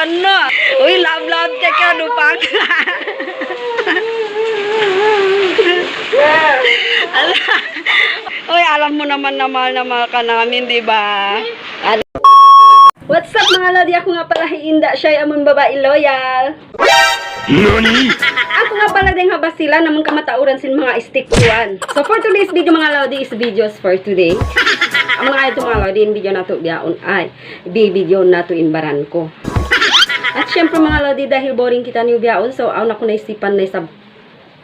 no. Uy, love ka ka lupang. Uy, alam mo naman na mahal ka namin, di ba? What's up mga lodi? Ako nga pala Hinda, siya among babae loyal. Nani? Ako nga pala din haba sila namang kamatauran sin mga stiktuan. So for today's video mga lodi is videos for today. Ang mga ito mga lodi, in video na to biyaon ay video na to in baran ko. At syempre mga lodi, dahil boring kita niyo biyaon, so ako na ko naisipan na sa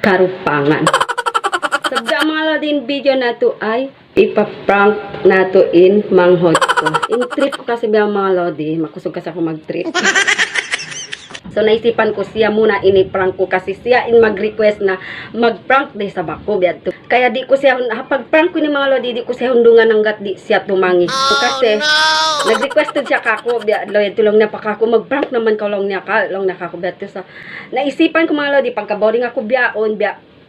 karupangan. So mga lodi, in video na to ay ipaprank na to in manghod ko. In trip ko kasi biyaon mga lodi, makusog kasi ako mag-trip. So naisipan ko siya muna ini-prank ko kasi siya in mag-request na mag-prank din sa bako biadto. Kaya di ko siya pag-prank ko ni mga lodi, di ko siya hundungan hanggat di siya tumangi. So, kasi nag-request siya kako biad loyal tulong na pa kako mag-prank naman ka long niya ka long na kako biadto. So naisipan ko mga lodi pagka boring ako biaon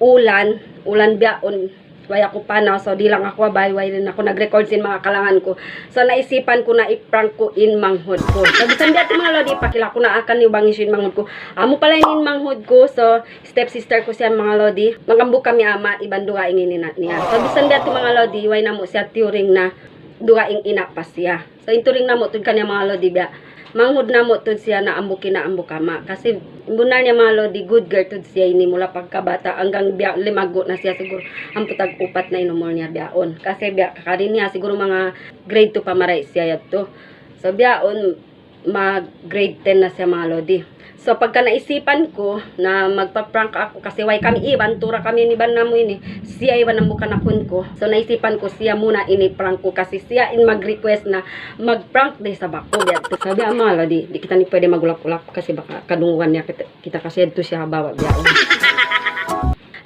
ulan biaon. Way ako pa na, so di lang ako abay, way rin ako nag-record sin mga kalangan ko. So naisipan ko na i-prank ko in manghod ko. So bisan dito mga lodi, pakila ko na akan yung bangisin manghod ko. Amo pala in manghod ko, so step sister ko siya mga lodi. Magambok kami ama, ibang duhaing ina niya. So bisan dito mga lodi, way na mo siya turing na duhaing ina pa siya. So inturing na mo tud kanya mga lodi biya. Manghod na mo tud siya na ambukin na ambukama. Kasi bunar niya mga lodi, good girl tud siya ini mula pagkabata hanggang biya, limago na siya siguro ang putag upat na inumol niya biyaon. Kasi biya kakarin niya siguro mga grade 2 pa maray siya yato. So biyaon mag grade 10 na siya mga lodi. So pagka naisipan ko na magpa-prank ako kasi way kami iban tura kami ni ban namo ini. Siya iban ang bukan akon ko. So naisipan ko siya muna ini-prank ko kasi siya in mag-request na mag-prank din sa bako biadto. Sabi ang mga lodi, di kita ni pwede magulak-ulak kasi baka kadunguan niya kita kasi adto siya bawa biyaon.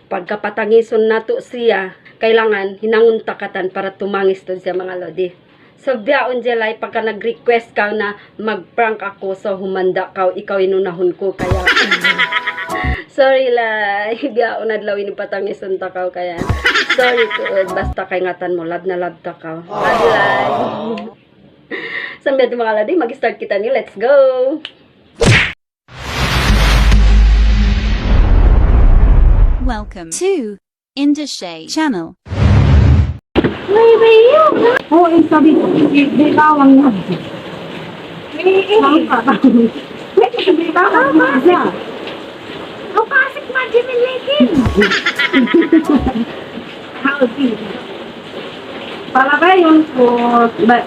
Pagka patangison nato siya, kailangan hinanguntakatan para tumangis to siya mga lodi. So, biyaon jelay, pagka nag-request ka na mag-prank ako, so humanda ka, ikaw inunahon ko, kaya, sorry lay, biyaon adlaw ini patangison takaw, kaya, sorry to, basta kay ngatan mo, love na love takaw, love lay. Sambil ito mga ladi, mag-start kita ni, let's go! Welcome to Indushay channel. Oo, sabi ko, di bawang na. Di bawang na. Ang pasik ma, Jimmy Howdy. Pala ba yun po,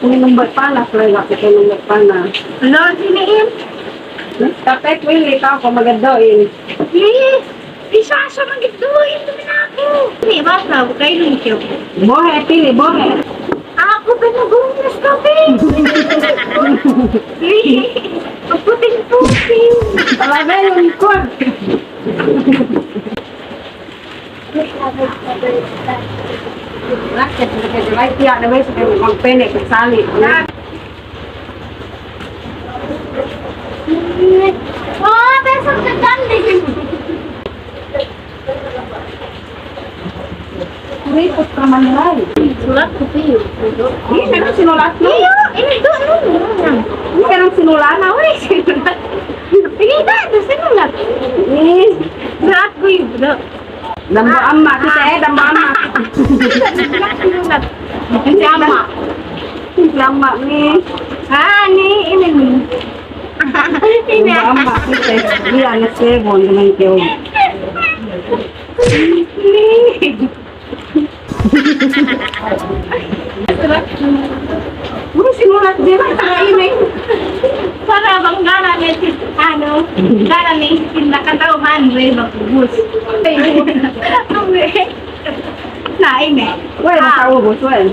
ninumbat pala, kaya ako ninumbat pala. Hello, Jimmy. Kapit, Willie, ikaw ko magadoin. Please. Isa sa mga gituin naman ako. Hindi, basta, kayo lunkyo. Bohe, pili, bohe. Ako ba nag-uungas kami? Please. Pagputing tubig. Pala ba yun ko? Bakit? Bakit? Tiyak na ba sa mga pene, kasali. Oh, besok na ganding. Kuripot ka man lang. Sulat ko kayo. Hindi, meron sinulat mo. Ini doon, ano? Hindi, meron sinulat na. Wala sinulat. Pinita, ito sinulat. Sulat ko yun, bro. Dambo amma, kita dambo amma. Sinulat. Si Ama. Lama ni. Ni, ini ni. Dambo amma, kita. Dia na sebon dengan kau. Ano sinulat din? Ini. Para bang gana ni gana ni nakatauhan rin magbus. Na ini. Well, tahu bos, well.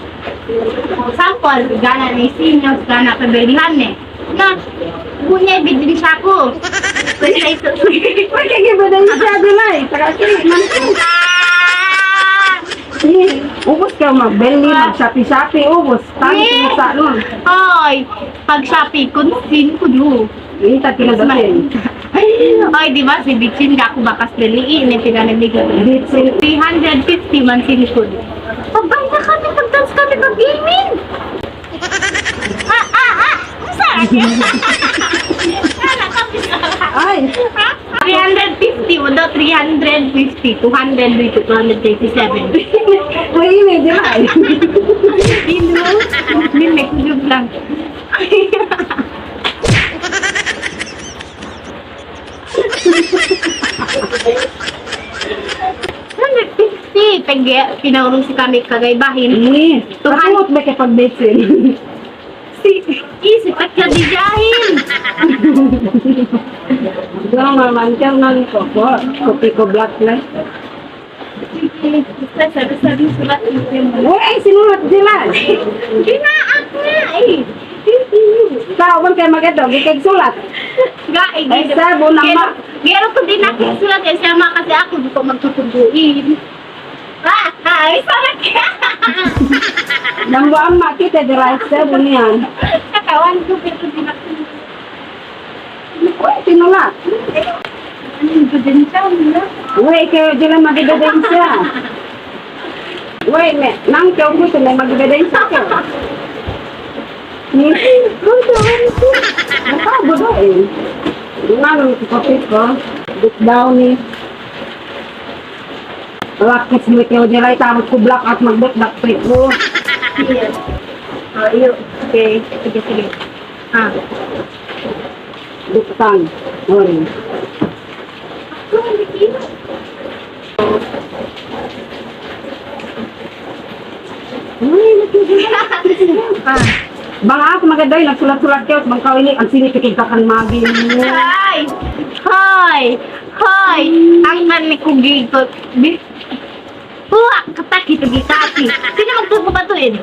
Sampol gana ni senior gana pabilihan ni. Na punya bidin siya ko. Pwede ito. Pwede gimana siya dulay? Tagakiri man. Ubos ka magbeli, mag-shopee-shopee, ubos. Tangi sa nun. Hoy, pag Shopee kunsin ko do. Kita pinagasin. Hoy, di ba si Bitsin ka ako bakas beliin ni pinanibigay. Bitsin. 350 man sinikod. Pabay na kami, pag-dance kami pag-gaming. Masarap yan. Kala ka Ay! 350, wala 350, 200 dito, 237. Uy, medyo ay. Dino, may kujub lang. 150, pagi, pinaurong si kami kagaybahin. Ni, tuhangot ba kay pag-betsin? Isip at kadijahin. Lang naman kang nang ko. Kopi ko black na. Sabi sulat mo. Uy, sinulat sila. Ginaak nga eh. Kawan kay magado, gikay sulat. Gaig. Ay, sabo naman. Gero ko din nakisulat kasi ama kasi ako dito magtutubuin. Ay, sarap ka! Nang buang makita di rice sabo niyan. Katawan ko pero di nakisulat. Uy, sinulat. Anong din siya, no? Uy, kayo di lang magigadain siya. Uy, nang kayo ko sila magigadain siya ka. Ni, nakabo daw eh. Nang kopi ko, dip daw ni. Lakit mo kayo di rin, tapos ko black at mag-black print mo. Yes. Oh, iyo. Okay. Sige. Ah. Buksan. Uy. Ah. Bang ako magaday, nagsulat-sulat kayo, bang kawili, ang sinipikig ka kan magi mo. Hi! Hoy! Hoy! Ang mani ko gito. Huwag kataki to gitati. Sino magtutubatuin?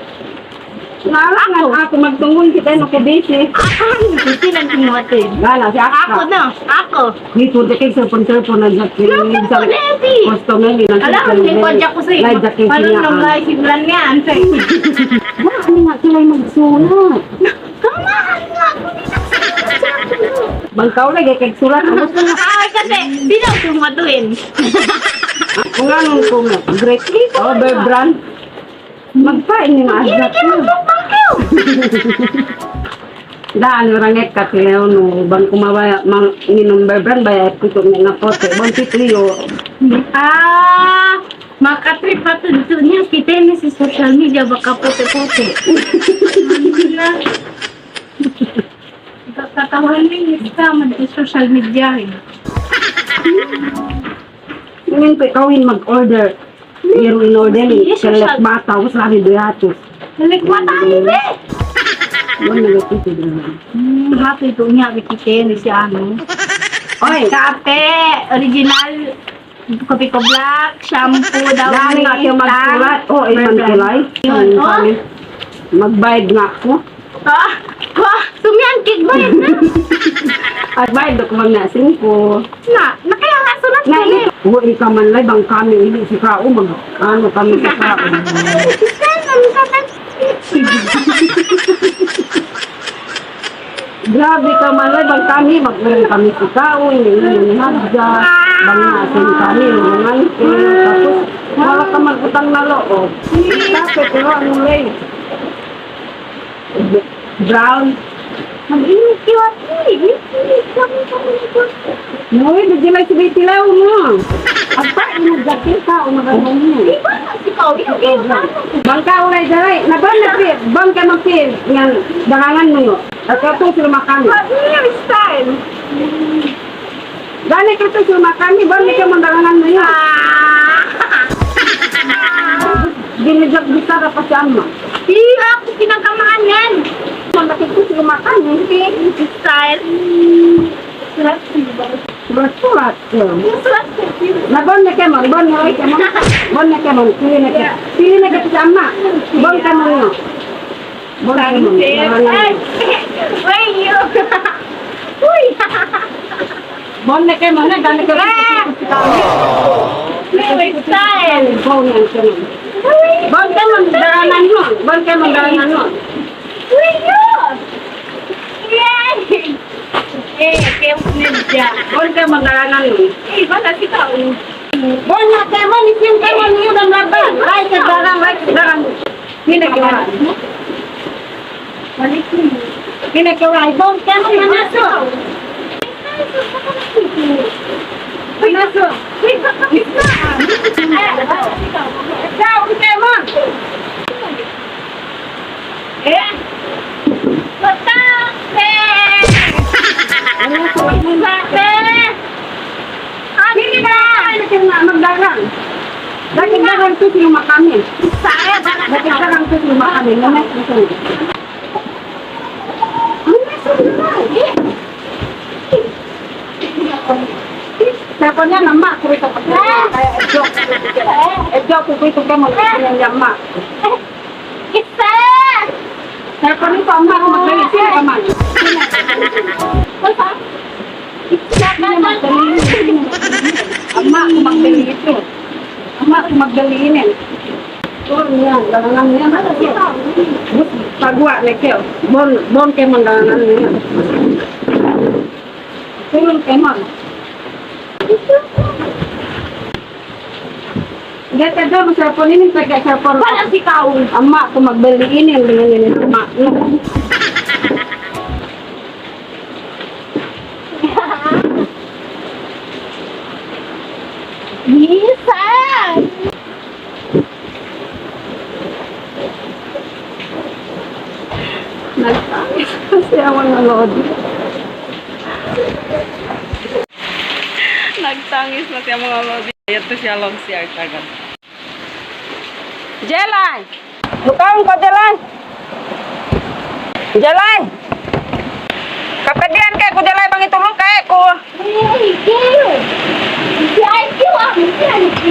Nalang ako magtungol kita no ko busy. Ako ang sino tumatuin. Gala si Ako no. Ako. Dito de kay cellphone na jack. Naku, Nancy! Customer ni nang. Alam mo, may kodya ko sa'yo. Live jack Paano nung live siglan niyan? Ano nga sila magsulat? Kamahan nga ako din Bang kaw lagi kay sulat. Ay, kasi sino tumatuin? Kung anong ko nga, great overbrand. Magpain ni maadjak ko. Daan ranget ka sila no bang kumawaya mang ni number brand baya kutok na pote bon titrio. Ah, makatrip pa to niya kita ni sa social media baka pote-pote. Tatawan ni scam sa social media. Ngayon ko kawin mag-order. Pero in-order ni select bata was lagi doyatos. Balik mata ni. Bon nagtito din. Happy to niya kita ni si ano. Oy, Kape, original kopi ko black, shampoo daw. dali nga kayo magsulat. Oh, iman kulay. Yun, oh. Magbayad nga ako. Sumian cake ba yun na? At bayad ako mga nasin ko. Nakaya nga sulat Na ko eh. uwi ka man lay bang kami hindi si kao mag ano kami sa kao. Grabe ka man lay bang kami mag-uwi kami si kao hindi ni hadja bang nasin kami naman tapos wala ka magutang na loob. Tapos pero ano lay brown. Mag-init ki wati. Noy, nagilay si Bitilaw mo. Apa, inagdakin ka, umagano mo. Di ba na si Kau? Yung Bangka ulay daray, naban na pi, bangka magpil, nga dagangan mo no. At ito sila makan. yung style. Gani ka ito sila makan, bangka ka mandagangan mo yun. Ginidyak bisa ka pa siya mo. Iya, ako pinagkamaan yan. Mabakit ko sila makan, hindi. Style. Sulat ko ba? Surat ko. Yung sulat ko. Nabon na kemon, bon na kemon. Bon na kemon, pili na ka sa ama. Bon ka mo no. Bon ka mo. Uy, yun. Uy. Bon na kemon na gani ka. May style. Bon na kemon. Bon ka mo darangan mo. Bon ka mo darangan mo. Uy, yun. Yay. Kaya medya. Bon ka mo darangan mo. Bala si Kau. Bon na kemon, isin kemon mo dan laban. Ay ka darang. Hindi ka. Balik mo. Hindi ka. Bon ka mo manaso. Ikaw, ikaw mo. Eh? Bakante! Hindi ba? Magdagang. Dagang to yung makami. Saya ba na Dagang to yung makami. Naman ito. Telepon niya nama, kurito ka. Joke kurito ka mo ng yama. Isa! Telepon ni Pama ko magalit siya ka man. Isa ka na Ama ko magdali ito. Ama ko magdaliinin. Yan, dalangan niya. Pagwa, lekeo. Bon kayo man dalangan niya. Tulong kayo man. Gata doon, sa po ninin, sa po. Wala si Kaul. Ama ko magdaliinin dengan ninin. Ama. Bisa! Nagtangis kasi ako ng lodi. Nagtangis na siya mga lodi. Ito siya long siya agad. Jelay! Bukang ko, Jelay! Jelay! Kapedian kayo ko, Jelay, bang itulong kayo ko. Hey, Gil! Si IQ ah! Si IQ!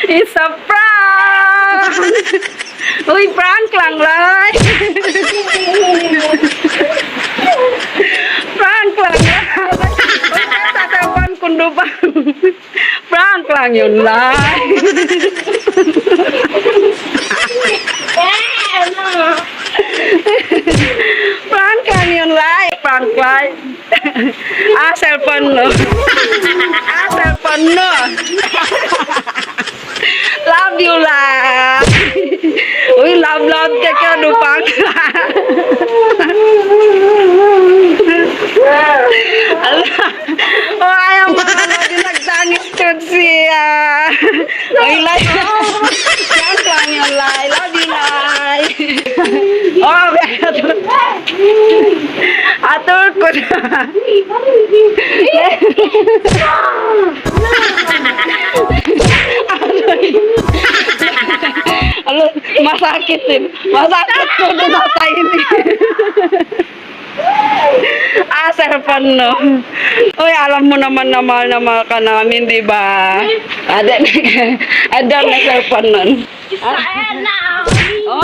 It's a prank! Uy, prank lang, Lai! Prank lang, Lai! Uy, kaya tatapan kundo pa. Prank lang yun, Lai! Eh, ano? Prank lang yun, Lai! Prank lang! Cellphone no! Cellphone no! Love you, Lai! Uy, love ka ka, Dupang! Oh, ayaw mo na nagtangistud siya. Uy, Lai! Prank lang yun, Lai! Love you, Lai! Oh, atur ko na. Alo, masakit din. Masakit ko din sa ini. Cellphone no. Uy, alam mo naman na mahal ka namin, di ba? Ada na cellphone nun. Sana! Oh,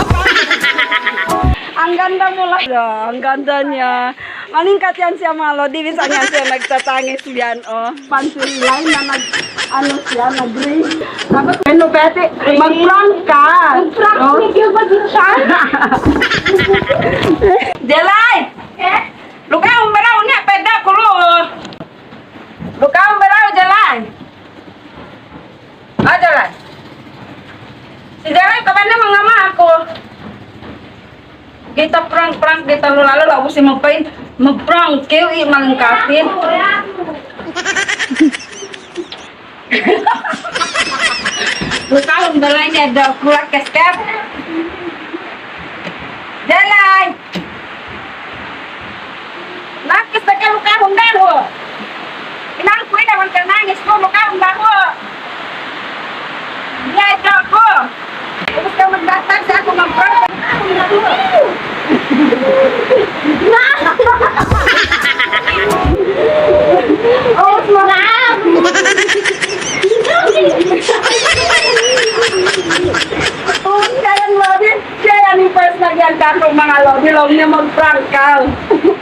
ang ganda mo lang. Ang ganda niya. Maningkat yan siya mga lodi. Bisa niya siya nagtatangis yan. Oh. Pencil line na nag-ring. Tapos, ano bete? Mag-prank ka. Mag-prank ni Gil ba din siya? Jelay! Eh? Lukaw baraw niya. Peda ko lo. Lukaw baraw, Jelay. Ah, Jelay. Si Jelay, kapan na mga ama ako. Kita prank kita lalo lah usi mag-prank kayo malengkapin. Lukaw balay niya ada kulat keskap. Jelay. Nakis na ka lukaw daro. Inang kuwi naman ka nangis ko lukaw daro. Ya ito ako. Tapos ka magdatag sa ako mag-prank. Oh, sarap! Oh, kaya lodi. Kaya ni first nagyan ka kung mga lodi niya mag-prank ka.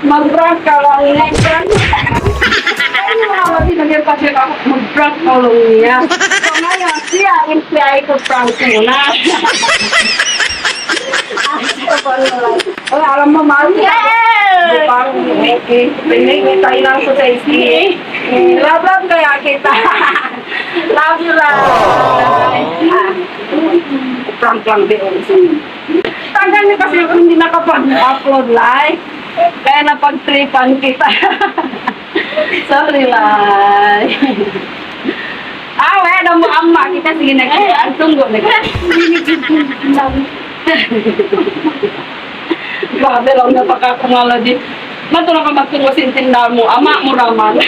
Mag-prank ka lang niya. Kaya yung mga lodi nagyan kasi ako mag-prank ka lang niya. So ngayon, siya, imply ko prank muna. Oh, alam mo, mahal kita. Bupang, okay. Pinigit tayo lang sa safety. Love kaya kita. Love you lang. Prank lang din. Tagal niyo kasi ako hindi nakapag-upload live. Kaya napag-tripan kita. Sorry lah. Awe, ada mau amma kita sige tunggu Grabe lang napakakungala di. Matulong ka magtungo sa tindahan mo, ama mo raman.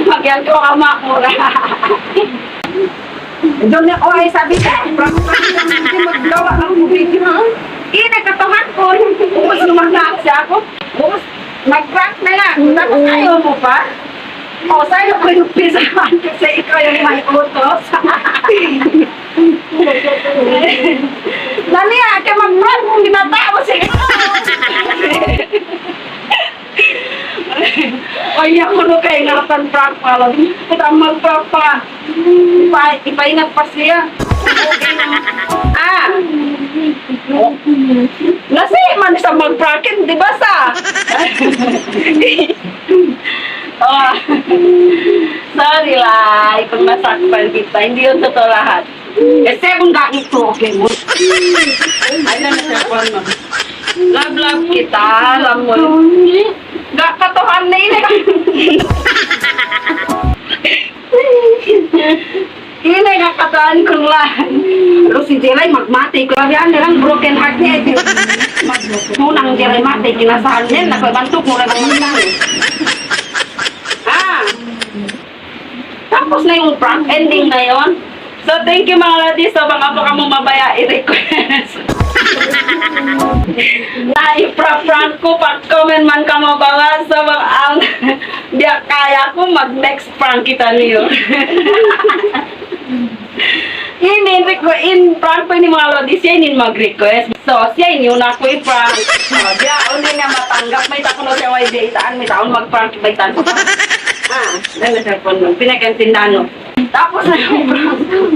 Magyal ko ama mo ra. Doon na, ay sabi ko, hindi maggawa ng video. Nagkatahan ko. Bukas lumagnak siya ako. Bukas, nag-prank na nga. Tapos ayaw mo pa. O, sa'yo ko yung pisahan kasi ikaw yung may utos. Dali kaya mag-prank kung ginatao siya. Ay, ako no kay ingatan prank pala. Kita mag-prank pa. Ipaingat pa siya. Okay naman. Nasi man sa mag-prankin, di ba sa? Oh, sorry lah, kung nasakpan kita, hindi yun totoo lahat. Kasi kung gagit ko, okay mo. Ay na nasakpan mo. Love kita, alam mo. Gak katohan na ini. Ini gak katohan ko lang. Pero si Jelay magmati. Klabihan nilang broken heart niya. Munang Jelay mati, kinasahan niya. Nakabantuk mo lang magmang. Tapos na yung prank ending na yun. So, thank you mga ladies. So, baka pa mo mabaya i-request. Na i-prank ko, pag-comment man ka mabawa. So, ang di kaya ko mag-next prank kita niyo. In-prank ko ni mga ladies, siya in mag-request. So, siya yun ako i-prank. Diya, unin niya matanggap. May takon na siya YD itaan. May taon mag-prank. May tanong. Dahil sa phone mo, pinakantindahan mo. Tapos na yung prank ko.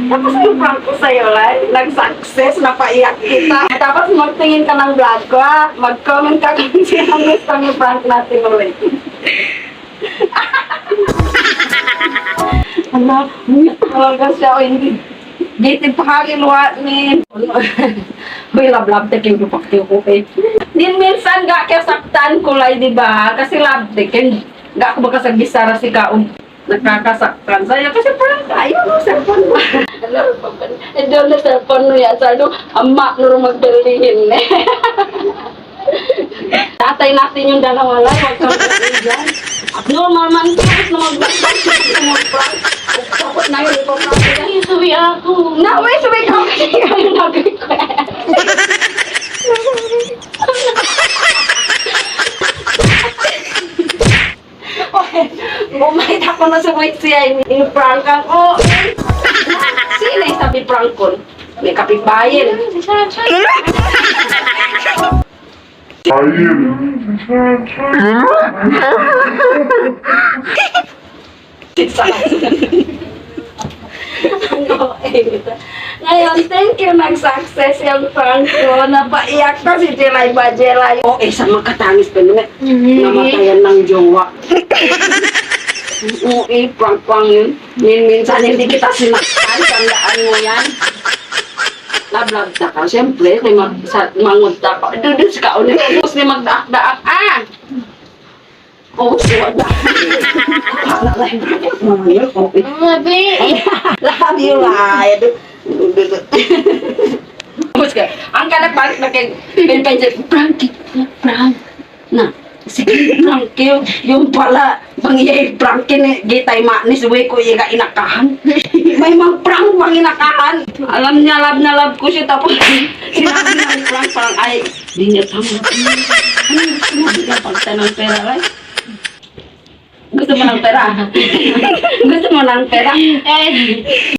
Tapos na yung prank ko sa'yo, like, nag-success, napaiyak kita. Tapos magtingin ka ng vlog ko, mag-comment ka kung sinang gusto yung prank natin ulit. Ano, talaga siya, o hindi. Giti pahagi luwa ni. Uy, lab-lab tekin ko pakti ko eh. Din minsan ga kaya saktan ko lang, di ba? Kasi lab tekin. Ga ako baka sa gisara si Kaon. Nagkakasaktan sa'yo kasi parang tayo no, cellphone mo. Doon na cellphone mo yan. Sa'yo, ama nuro magdalihin eh. Tatay natin yung dalawa lang. Huwag kang kasi dyan. Abnormal man ko. Tapos na mag-prank. Tapos na yun. Ay, suwi ako. Uy, suwi ka. Kasi kayo nag-request. Bumait ako na sa wait siya. In-prankan ko. Sino yung sabi prank ko? May kapitbayan. Ngayon, thank you, nag-success yung prank ko. Napaiyak na si Jelay ba, Jelay? O, sa magkatanis pa naman. Namatayan ng jowa. Oo, prank-prank yun. Minsan hindi kita sinaktan. Tandaan mo yan. Lab-lab na ka. Siyempre, kay mangunta ka. Doon si Kaon. Tapos ni magdaak-daak. Oh, suwag na. Love you, lad. Ang kalapag na kay Benpenjel, prank. Na, sige, prank yun. Yung pala, bangiyay prank gitay manis, way ko iga inakahan. May mga prank bang inakahan. Alam niya, love na love ko siya. Tapos, sinabi na yung prank, parang ay, di niya tama. Ano gusto mo? Bigyan pagta ng pera, right? Gusto mo ng pera? Gusto mo ng pera?